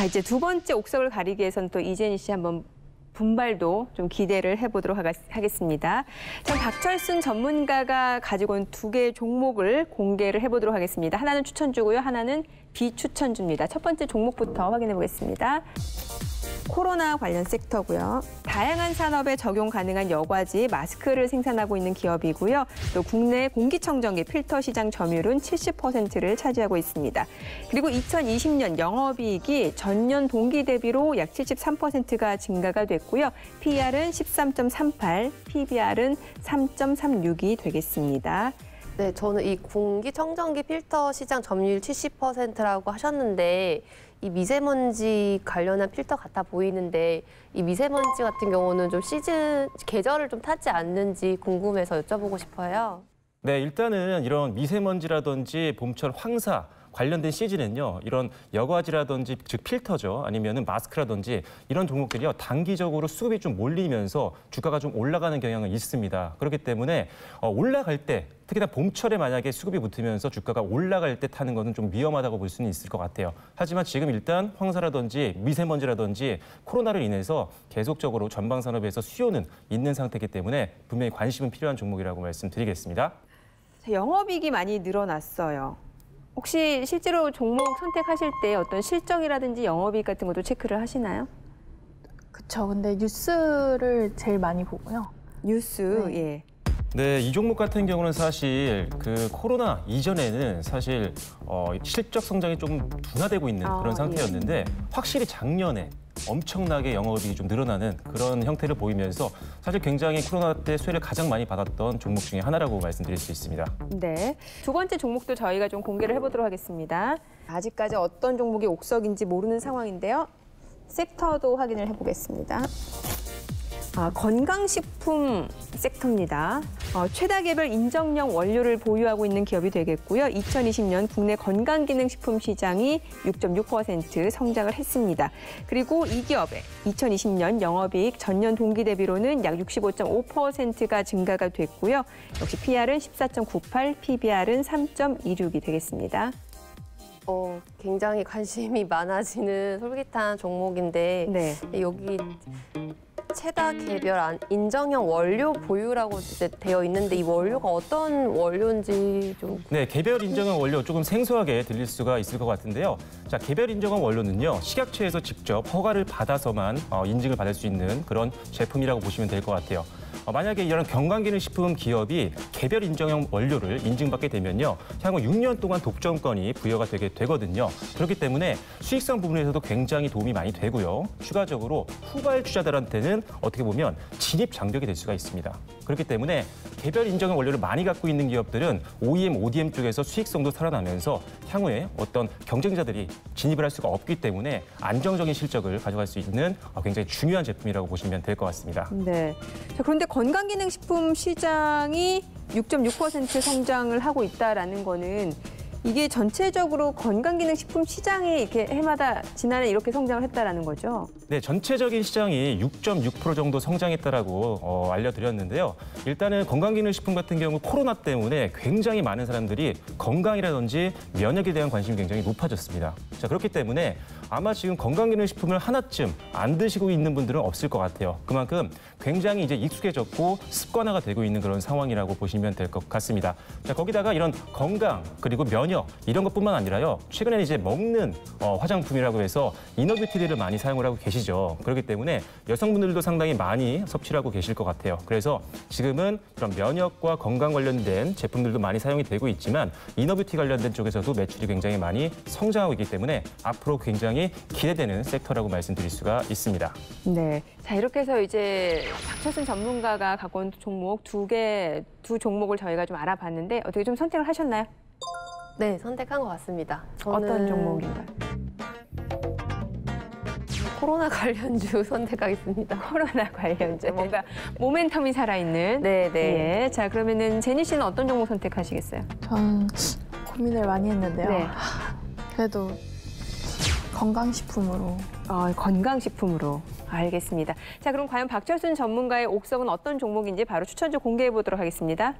자, 이제 두 번째 옥석을 가리기 위해서는 또 이재니 씨 한번 분발도 좀 기대를 해보도록 하겠습니다. 전 박철순 전문가가 가지고 온 두 개의 종목을 공개를 해보도록 하겠습니다. 하나는 추천주고요, 하나는 비추천주입니다. 첫 번째 종목부터 확인해 보겠습니다. 코로나 관련 섹터고요. 다양한 산업에 적용 가능한 여과지, 마스크를 생산하고 있는 기업이고요. 또 국내 공기청정기 필터 시장 점유율은 70%를 차지하고 있습니다. 그리고 2020년 영업이익이 전년 동기 대비로 약 73%가 증가가 됐고요. PER은 13.38, PBR은 3.36이 되겠습니다. 네, 저는 이 공기청정기 필터 시장 점유율 70%라고 하셨는데 이 미세먼지 관련한 필터 같아 보이는데 이 미세먼지 같은 경우는 좀 계절을 좀 타지 않는지 궁금해서 여쭤보고 싶어요. 네, 일단은 이런 미세먼지라든지 봄철 황사 관련된 시즌은요, 이런 여과지라든지 즉 필터죠, 아니면은 마스크라든지 이런 종목들이요 단기적으로 수급이 좀 몰리면서 주가가 좀 올라가는 경향은 있습니다. 그렇기 때문에 올라갈 때 특히나 봄철에 만약에 수급이 붙으면서 주가가 올라갈 때 타는 것은 좀 위험하다고 볼 수는 있을 것 같아요. 하지만 지금 일단 황사라든지 미세먼지라든지 코로나로 인해서 계속적으로 전방 산업에서 수요는 있는 상태이기 때문에 분명히 관심은 필요한 종목이라고 말씀드리겠습니다. 영업이익이 많이 늘어났어요. 혹시 실제로 종목 선택하실 때 어떤 실적이라든지 영업이익 같은 것도 체크를 하시나요? 그렇죠. 근데 뉴스를 제일 많이 보고요. 뉴스, 네. 예. 네, 이 종목 같은 경우는 사실 그 코로나 이전에는 사실 실적 성장이 좀 둔화되고 있는 그런 상태였는데 예. 확실히 작년에 엄청나게 영업이익이 좀 늘어나는 그런 형태를 보이면서 사실 굉장히 코로나 때 수혜를 가장 많이 받았던 종목 중에 하나라고 말씀드릴 수 있습니다. 네, 두 번째 종목도 저희가 좀 공개를 해보도록 하겠습니다. 아직까지 어떤 종목이 옥석인지 모르는 상황인데요. 섹터도 확인을 해보겠습니다. 건강식품 섹터입니다. 최다 개별 인정형 원료를 보유하고 있는 기업이 되겠고요. 2020년 국내 건강기능식품 시장이 6.6% 성장을 했습니다. 그리고 이 기업의 2020년 영업이익 전년 동기 대비로는 약 65.5%가 증가가 됐고요. 역시 PER은 14.98, PBR은 3.26이 되겠습니다. 굉장히 관심이 많아지는 솔깃한 종목인데 네. 여기 최다 개별 인정형 원료 보유라고 되어 있는데 이 원료가 어떤 원료인지 좀... 네, 개별 인정형 원료 조금 생소하게 들릴 수가 있을 것 같은데요. 자, 개별 인정형 원료는요, 식약처에서 직접 허가를 받아서만 인증을 받을 수 있는 그런 제품이라고 보시면 될 것 같아요. 만약에 이런 건강기능식품 기업이 개별 인정형 원료를 인증받게 되면요, 향후 6년 동안 독점권이 부여가 되게 되거든요. 그렇기 때문에 수익성 부분에서도 굉장히 도움이 많이 되고요. 추가적으로 후발주자들한테는 어떻게 보면 진입 장벽이 될 수가 있습니다. 그렇기 때문에 개별 인정형 원료를 많이 갖고 있는 기업들은 OEM, ODM 쪽에서 수익성도 살아나면서 향후에 어떤 경쟁자들이 진입을 할 수가 없기 때문에 안정적인 실적을 가져갈 수 있는 굉장히 중요한 제품이라고 보시면 될 것 같습니다. 네. 자, 그런데 건강기능식품 시장이 6.6% 성장을 하고 있다라는 거는 이게 전체적으로 건강기능식품 시장이 이렇게 해마다 지난해 이렇게 성장을 했다라는 거죠? 네, 전체적인 시장이 6.6% 정도 성장했다라고 알려드렸는데요. 일단은 건강기능식품 같은 경우 코로나 때문에 굉장히 많은 사람들이 건강이라든지 면역에 대한 관심이 굉장히 높아졌습니다. 자, 그렇기 때문에 아마 지금 건강기능식품을 하나쯤 안 드시고 있는 분들은 없을 것 같아요. 그만큼 굉장히 이제 익숙해졌고 습관화가 되고 있는 그런 상황이라고 보시면 될 것 같습니다. 자, 거기다가 이런 건강 그리고 면역 이런 것뿐만 아니라요. 최근에는 이제 먹는 화장품이라고 해서 이너뷰티들을 많이 사용을 하고 계시죠. 그렇기 때문에 여성분들도 상당히 많이 섭취를 하고 계실 것 같아요. 그래서 지금은 그런 면역과 건강 관련된 제품들도 많이 사용이 되고 있지만 이너뷰티 관련된 쪽에서도 매출이 굉장히 많이 성장하고 있기 때문에 앞으로 굉장히 기대되는 섹터라고 말씀드릴 수가 있습니다. 네. 자, 이렇게 해서 이제 박철순 전문가가 갖고 온 종목 두 종목을 저희가 좀 알아봤는데 어떻게 좀 선택을 하셨나요? 네, 선택한 것 같습니다. 저는 어떤 종목인가요? 코로나 관련주 선택하겠습니다. 코로나 관련주. 뭔가 모멘텀이 살아있는. 네. 예. 자, 그러면은 제니 씨는 어떤 종목 선택하시겠어요? 전 고민을 많이 했는데요. 네. 그래도 건강식품으로. 건강식품으로. 알겠습니다. 자, 그럼 과연 박철순 전문가의 옥석은 어떤 종목인지 바로 추천주 공개해 보도록 하겠습니다.